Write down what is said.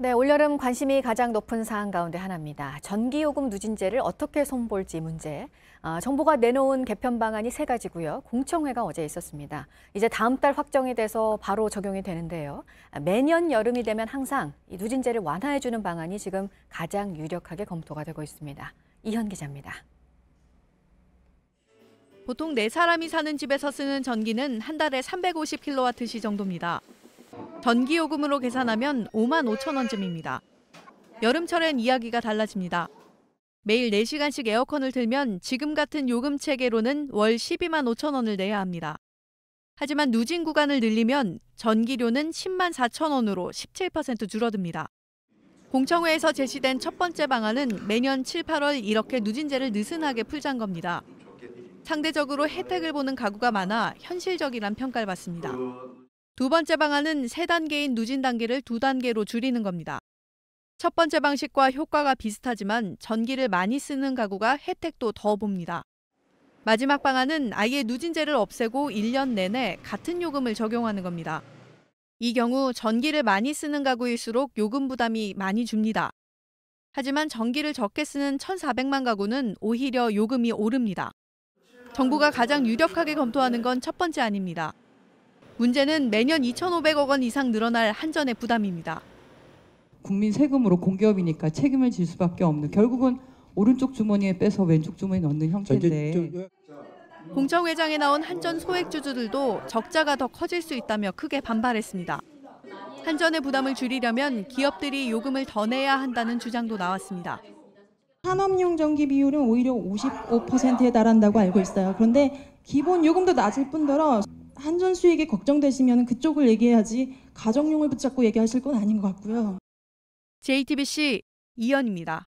네, 올여름 관심이 가장 높은 사안 가운데 하나입니다. 전기요금 누진제를 어떻게 손볼지 문제. 정부가 내놓은 개편 방안이 3가지고요. 공청회가 어제 있었습니다. 이제 다음 달 확정이 돼서 바로 적용이 되는데요. 매년 여름이 되면 항상 이 누진제를 완화해주는 방안이 지금 가장 유력하게 검토가 되고 있습니다. 이현 기자입니다. 보통 4사람이 사는 집에서 쓰는 전기는 한 달에 350kWh 정도입니다. 전기요금으로 계산하면 5만 5천 원쯤입니다. 여름철엔 이야기가 달라집니다. 매일 4시간씩 에어컨을 틀면 지금 같은 요금 체계로는 월 12만 5천 원을 내야 합니다. 하지만 누진 구간을 늘리면 전기료는 10만 4천 원으로 17% 줄어듭니다. 공청회에서 제시된 첫 번째 방안은 매년 7, 8월 이렇게 누진제를 느슨하게 풀자는 겁니다. 상대적으로 혜택을 보는 가구가 많아 현실적이란 평가를 받습니다. 두 번째 방안은 3단계인 누진 단계를 2단계로 줄이는 겁니다. 첫 번째 방식과 효과가 비슷하지만 전기를 많이 쓰는 가구가 혜택도 더 봅니다. 마지막 방안은 아예 누진제를 없애고 1년 내내 같은 요금을 적용하는 겁니다. 이 경우 전기를 많이 쓰는 가구일수록 요금 부담이 많이 줍니다. 하지만 전기를 적게 쓰는 1,400만 가구는 오히려 요금이 오릅니다. 정부가 가장 유력하게 검토하는 건 첫 번째 안입니다. 문제는 매년 2,500억 원 이상 늘어날 한전의 부담입니다. 국민 세금으로 공기업이니까 책임을 질 수밖에 없는, 결국은 오른쪽 주머니에 빼서 왼쪽 주머니에 넣는 형태인데. 공청회장에 나온 한전 소액주주들도 적자가 더 커질 수 있다며 크게 반발했습니다. 한전의 부담을 줄이려면 기업들이 요금을 더 내야 한다는 주장도 나왔습니다. 산업용 전기 비율은 오히려 55%에 달한다고 알고 있어요. 그런데 기본 요금도 낮을 뿐더러 한전 수익이 걱정되시면 그쪽을 얘기해야지 가정용을 붙잡고 얘기하실 건 아닌 것 같고요. JTBC 이현입니다.